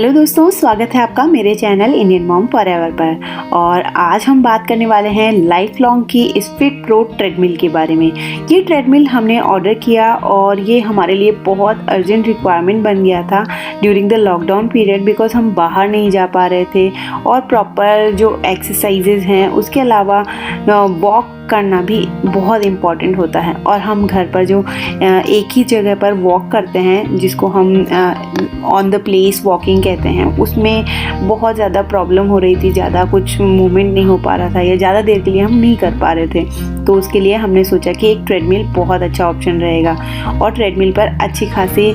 Hello दोस्तों, स्वागत है आपका मेरे चैनल इंडियन मॉम फॉरएवर पर। और आज हम बात करने वाले हैं लाइफ लॉन्ग की स्पिट प्रो ट्रेडमिल के बारे में। ये ट्रेडमिल हमने ऑर्डर किया और ये हमारे लिए बहुत अर्जेंट रिक्वायरमेंट बन गया था during the lockdown period, because हम बाहर नहीं जा पा रहे थे और प्रॉपर जो एक्सरसाइजेज हैं उसके अलावा वॉक करना भी बहुत इम्पॉर्टेंट होता है। और हम घर पर जो एक ही जगह पर वॉक करते हैं, जिसको हम ऑन द प्लेस वॉकिंग कहते हैं, उसमें बहुत ज़्यादा प्रॉब्लम हो रही थी, ज़्यादा कुछ मूवमेंट नहीं हो पा रहा था या ज़्यादा देर के लिए हम नहीं कर पा रहे थे। तो उसके लिए हमने सोचा कि एक ट्रेडमिल बहुत अच्छा ऑप्शन रहेगा। और ट्रेडमिल पर अच्छी खासी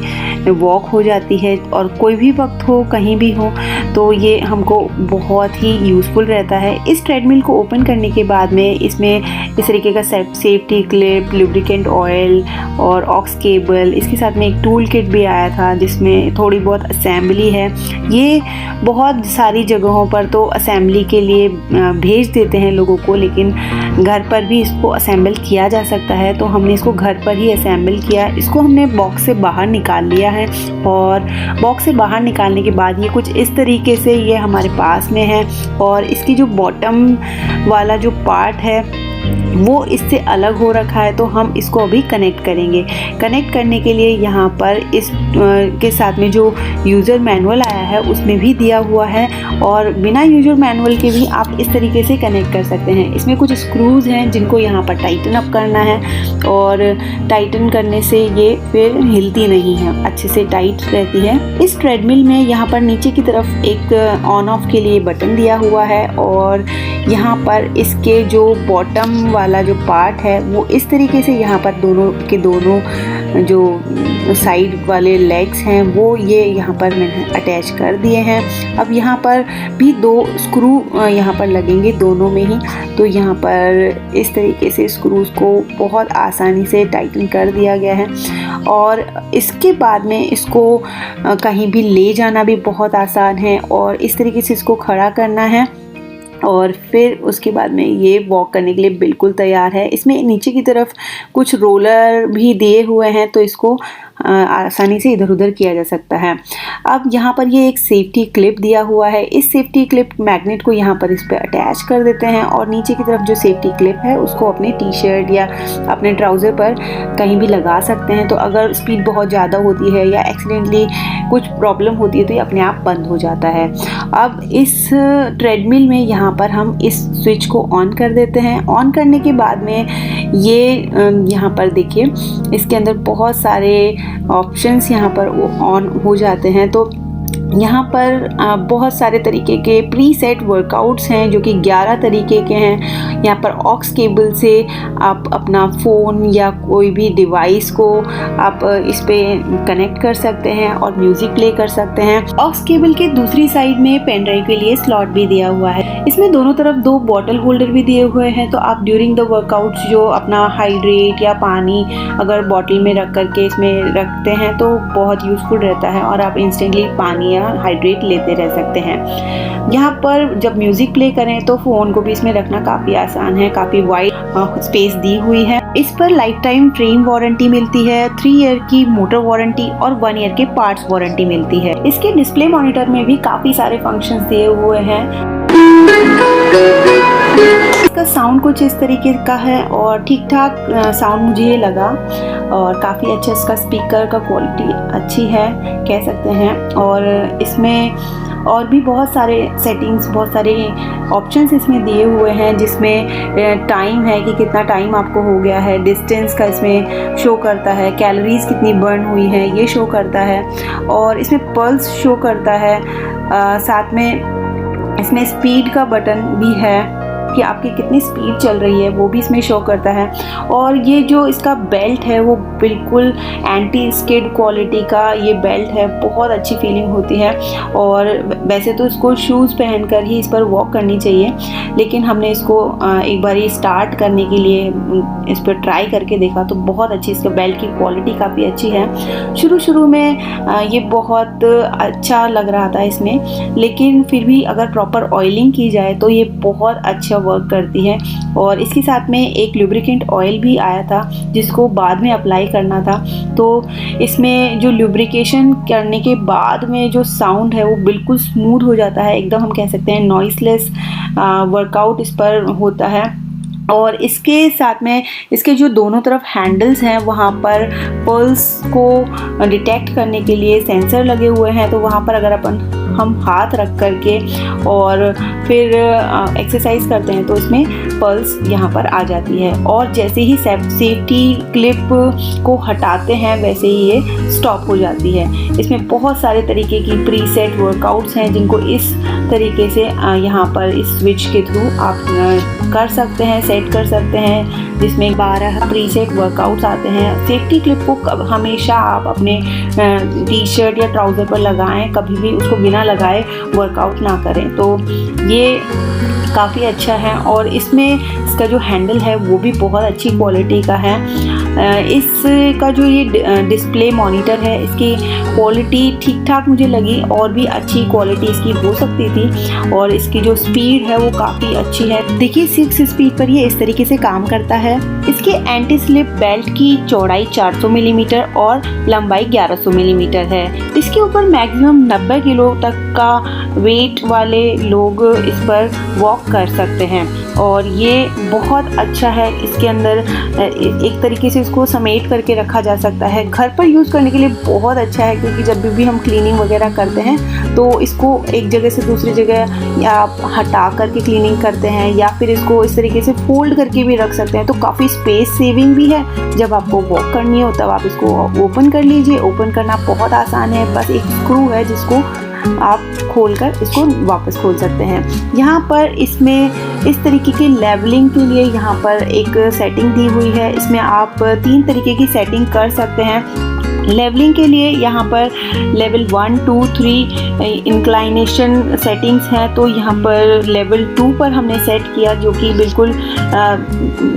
वॉक हो जाती है और कोई भी वक्त हो, कहीं भी हो, तो ये हमको बहुत ही यूज़फुल रहता है। इस ट्रेडमिल को ओपन करने के बाद में इसमें इस तरीके का सेफ्टी क्लिप, लुब्रिकेंट ऑयल और ऑक्स केबल, इसके साथ में एक टूल किट भी आया था जिसमें थोड़ी बहुत असेंबली है। ये बहुत सारी जगहों पर तो असेंबली के लिए भेज देते हैं लोगों को, लेकिन घर पर भी इसको असेंबल किया जा सकता है। तो हमने इसको घर पर ही असेंबल किया। इसको हमने बॉक्स से बाहर निकाल लिया है और बॉक्स से बाहर निकालने के बाद ये कुछ इस तरीके से ये हमारे पास में है। और इसकी जो बॉटम वाला जो पार्ट है वो इससे अलग हो रखा है, तो हम इसको अभी कनेक्ट करेंगे। कनेक्ट करने के लिए यहाँ पर इस के साथ में जो यूज़र मैनुअल आया है उसमें भी दिया हुआ है, और बिना यूज़र मैनुअल के भी आप इस तरीके से कनेक्ट कर सकते हैं। इसमें कुछ स्क्रूज़ हैं जिनको यहाँ पर टाइटन अप करना है, और टाइटन करने से ये फिर हिलती नहीं है, अच्छे से टाइट रहती है। इस ट्रेडमिल में यहाँ पर नीचे की तरफ एक ऑन ऑफ के लिए बटन दिया हुआ है, और यहाँ पर इसके जो बॉटम वाला जो पार्ट है वो इस तरीके से यहाँ पर दोनों जो साइड वाले लेग्स हैं वो ये यहाँ पर मैंने अटैच कर दिए हैं। अब यहाँ पर भी 2 स्क्रू यहाँ पर लगेंगे दोनों में ही। तो यहाँ पर इस तरीके से स्क्रूज़ को बहुत आसानी से टाइटन कर दिया गया है, और इसके बाद में इसको कहीं भी ले जाना भी बहुत आसान है, और इस तरीके से इसको खड़ा करना है और फिर उसके बाद में ये वॉक करने के लिए बिल्कुल तैयार है। इसमें नीचे की तरफ कुछ रोलर भी दिए हुए हैं, तो इसको आसानी से इधर उधर किया जा सकता है। अब यहाँ पर ये एक सेफ्टी क्लिप दिया हुआ है। इस सेफ्टी क्लिप मैग्नेट को यहाँ पर इस पर अटैच कर देते हैं, और नीचे की तरफ जो सेफ्टी क्लिप है उसको अपने टी शर्ट या अपने ट्राउज़र पर कहीं भी लगा सकते हैं। तो अगर स्पीड बहुत ज़्यादा होती है या एक्सीडेंटली कुछ प्रॉब्लम होती है तो ये अपने आप बंद हो जाता है। अब इस ट्रेडमिल में यहाँ पर हम इस स्विच को ऑन कर देते हैं। ऑन करने के बाद में ये यहाँ पर देखिए इसके अंदर बहुत सारे ऑप्शंस यहाँ पर ऑन हो जाते हैं। तो यहाँ पर बहुत सारे तरीके के प्री सेट वर्कआउट्स हैं जो कि 11 तरीके के हैं। यहाँ पर ऑक्स केबल से आप अपना फ़ोन या कोई भी डिवाइस को आप इस पे कनेक्ट कर सकते हैं और म्यूज़िक प्ले कर सकते हैं। ऑक्स केबल के दूसरी साइड में पेन ड्राइव के लिए स्लॉट भी दिया हुआ है। इसमें दोनों तरफ 2 बॉटल होल्डर भी दिए हुए हैं, तो आप ड्यूरिंग द वर्कआउट्स जो अपना हाइड्रेट या पानी अगर बॉटल में रख करके इसमें रखते हैं तो बहुत यूज़फुल रहता है, और आप इंस्टेंटली पानी या हाइड्रेट लेते रह सकते हैं। यहाँ पर जब म्यूज़िक प्ले करें तो फ़ोन को भी इसमें रखना काफ़ी आसान है, काफ़ी वाइड स्पेस दी हुई है। इस पर लाइफ टाइम फ्रेम वारंटी मिलती है, 3 ईयर की मोटर वारंटी और 1 ईयर के पार्ट्स वारंटी मिलती है। इसके डिस्प्ले मॉनिटर में भी काफ़ी सारे फंक्शंस दिए हुए हैं। इसका साउंड कुछ इस तरीके का है और ठीक ठाक साउंड मुझे ये लगा, और काफ़ी अच्छा इसका स्पीकर का क्वालिटी अच्छी है कह सकते हैं। और इसमें और भी बहुत सारे सेटिंग्स, बहुत सारे ऑप्शंस इसमें दिए हुए हैं, जिसमें टाइम है कि कितना टाइम आपको हो गया है, डिस्टेंस का इसमें शो करता है, कैलोरीज कितनी बर्न हुई है ये शो करता है, और इसमें पल्स शो करता है। साथ में इसमें स्पीड का बटन भी है कि आपकी कितनी स्पीड चल रही है वो भी इसमें शो करता है। और ये जो इसका बेल्ट है वो बिल्कुल एंटी स्किड क्वालिटी का ये बेल्ट है, बहुत अच्छी फीलिंग होती है। और वैसे तो इसको शूज़ पहनकर ही इस पर वॉक करनी चाहिए, लेकिन हमने इसको एक बार स्टार्ट करने के लिए इस पर ट्राई करके देखा तो बहुत अच्छी इसका बेल्ट की क्वालिटी काफ़ी अच्छी है। शुरू में ये बहुत अच्छा लग रहा था इसमें, लेकिन फिर भी अगर प्रॉपर ऑयलिंग की जाए तो ये बहुत अच्छा वर्क करती है। और इसके साथ में एक लुब्रिकेंट ऑयल भी आया था जिसको बाद में अप्लाई करना था। तो इसमें जो लुब्रिकेशन करने के बाद में जो साउंड है वो बिल्कुल स्मूथ हो जाता है, एकदम हम कह सकते हैं नॉइसलेस वर्कआउट इस पर होता है। और इसके साथ में इसके जो दोनों तरफ हैंडल्स हैं वहाँ पर पल्स को डिटेक्ट करने के लिए सेंसर लगे हुए हैं। तो वहाँ पर अगर हम हाथ रख करके और फिर एक्सरसाइज करते हैं तो इसमें पल्स यहाँ पर आ जाती है। और जैसे ही सेफ्टी क्लिप को हटाते हैं वैसे ही ये स्टॉप हो जाती है। इसमें बहुत सारे तरीके की प्रीसेट वर्कआउट्स हैं जिनको इस तरीके से यहाँ पर इस स्विच के थ्रू आप कर सकते हैं, सेट कर सकते हैं, जिसमें 12 प्रीसेट वर्कआउट्स आते हैं। सेफ्टी क्लिप को हमेशा आप अपने टी शर्ट या ट्राउज़र पर लगाएं, कभी भी उसको बिना लगाए वर्कआउट ना करें। तो ये काफ़ी अच्छा है। और इसमें इसका जो हैंडल है वो भी बहुत अच्छी क्वालिटी का है। इसका जो ये डिस्प्ले मॉनिटर है इसकी क्वालिटी ठीक ठाक मुझे लगी, और भी अच्छी क्वालिटी इसकी हो सकती थी। और इसकी जो स्पीड है वो काफ़ी अच्छी है। देखिए 6 स्पीड पर ये इस तरीके से काम करता है। इसके एंटी स्लिप बेल्ट की चौड़ाई 400 मिलीमीटर और लंबाई 1100 मिलीमीटर है। इसके ऊपर मैक्सिमम 90 किलो तक का वेट वाले लोग इस पर वॉक कर सकते हैं। और ये बहुत अच्छा है। इसके अंदर एक तरीके से इसको समेट करके रखा जा सकता है। घर पर यूज़ करने के लिए बहुत अच्छा है, क्योंकि जब भी हम क्लीनिंग वगैरह करते हैं तो इसको एक जगह से दूसरी जगह या हटा करके क्लीनिंग करते हैं, या फिर इसको इस तरीके से फोल्ड करके भी रख सकते हैं। तो काफ़ी स्पेस सेविंग भी है। जब आपको वॉक करनी हो तब आप इसको ओपन कर लीजिए। ओपन करना बहुत आसान है, बस एक स्क्रू है जिसको आप खोलकर इसको वापस खोल सकते हैं। यहाँ पर इसमें इस तरीके की लेवलिंग के लिए यहाँ पर एक सेटिंग दी हुई है। इसमें आप 3 तरीके की सेटिंग कर सकते हैं। लेवलिंग के लिए यहाँ पर लेवल 1, 2, 3 इंक्लाइनेशन सेटिंग्स हैं। तो यहाँ पर लेवल 2 पर हमने सेट किया, जो कि बिल्कुल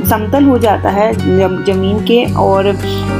समतल हो जाता है ज़मीन के, और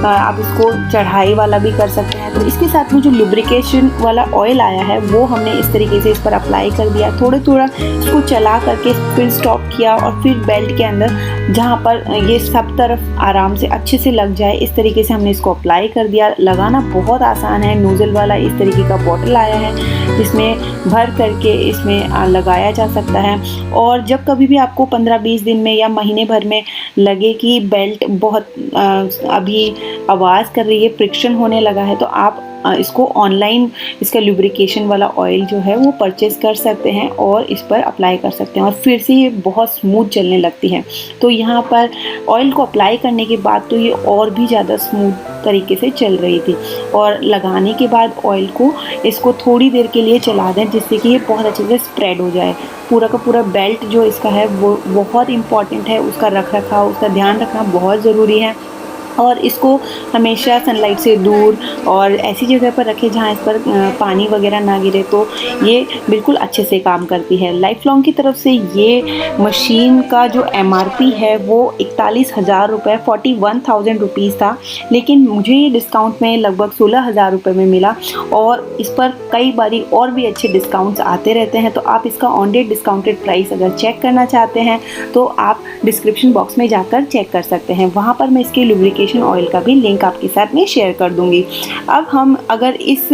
आप इसको चढ़ाई वाला भी कर सकते हैं। तो इसके साथ में जो लुब्रिकेशन वाला ऑयल आया है वो हमने इस तरीके से इस पर अप्लाई कर दिया। थोड़ा थोड़ा इसको चला करके फिर स्टॉप किया, और फिर बेल्ट के अंदर जहाँ पर ये सब तरफ आराम से अच्छे से लग जाए इस तरीके से हमने इसको अप्लाई कर दिया। लगाना बहुत आसान है। नोज़ल वाला इस तरीके का बॉटल आया है जिसमें भर करके इसमें लगाया जा सकता है। और जब कभी भी आपको 15-20 दिन में या महीने भर में लगे कि बेल्ट बहुत अभी आवाज़ कर रही है, फ्रिक्शन होने लगा है, तो आप इसको ऑनलाइन इसका लुब्रिकेशन वाला ऑयल जो है वो परचेज़ कर सकते हैं और इस पर अप्लाई कर सकते हैं, और फिर से ये बहुत स्मूथ चलने लगती है। तो यहाँ पर ऑयल को अप्लाई करने के बाद तो ये और भी ज़्यादा स्मूथ तरीके से चल रही थी। और लगाने के बाद ऑयल को इसको थोड़ी देर के लिए चला दें, जिससे कि ये बहुत अच्छे से स्प्रेड हो जाए। पूरा का पूरा बेल्ट जो इसका है वो बहुत इम्पॉर्टेंट है। उसका रख रखाव, उसका ध्यान रखना बहुत ज़रूरी है। और इसको हमेशा सनलाइट से दूर और ऐसी जगह पर रखें जहाँ इस पर पानी वगैरह ना गिरे, तो ये बिल्कुल अच्छे से काम करती है। लाइफ लॉन्ग की तरफ से ये मशीन का जो MRP है वो 41,000 रुपये 41,000 रुपीज़ था, लेकिन मुझे ये डिस्काउंट में लगभग 16,000 रुपये में मिला। और इस पर कई बारी और भी अच्छे डिस्काउंट्स आते रहते हैं। तो आप इसका ऑन डेट डिस्काउंटेड प्राइस अगर चेक करना चाहते हैं तो आप डिस्क्रिप्शन बॉक्स में जाकर चेक कर सकते हैं। वहाँ पर मैं इसकी लुब्रिकेशन ऑयल का भी लिंक आपके साथ में शेयर कर दूंगी। अब हम अगर इस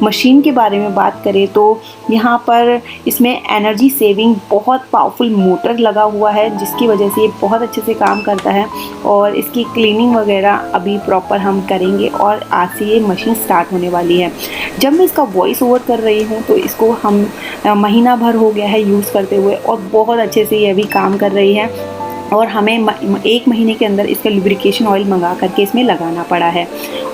मशीन के बारे में बात करें तो यहाँ पर इसमें एनर्जी सेविंग बहुत पावरफुल मोटर लगा हुआ है, जिसकी वजह से ये बहुत अच्छे से काम करता है। और इसकी क्लीनिंग वगैरह अभी प्रॉपर हम करेंगे, और आज से ये मशीन स्टार्ट होने वाली है। जब मैं इसका वॉइस ओवर कर रही हूँ तो इसको हम महीना भर हो गया है यूज़ करते हुए, और बहुत अच्छे से ये अभी काम कर रही है। और हमें 1 महीने के अंदर इसका लुब्रिकेशन ऑयल मंगा करके इसमें लगाना पड़ा है।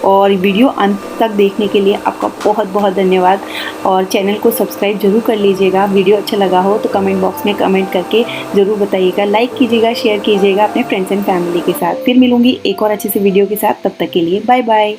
और वीडियो अंत तक देखने के लिए आपका बहुत बहुत धन्यवाद। और चैनल को सब्सक्राइब ज़रूर कर लीजिएगा। वीडियो अच्छा लगा हो तो कमेंट बॉक्स में कमेंट करके ज़रूर बताइएगा। लाइक कीजिएगा, शेयर कीजिएगा अपने फ्रेंड्स एंड फैमिली के साथ। फिर मिलूँगी एक और अच्छी सी वीडियो के साथ। तब तक के लिए बाय बाय।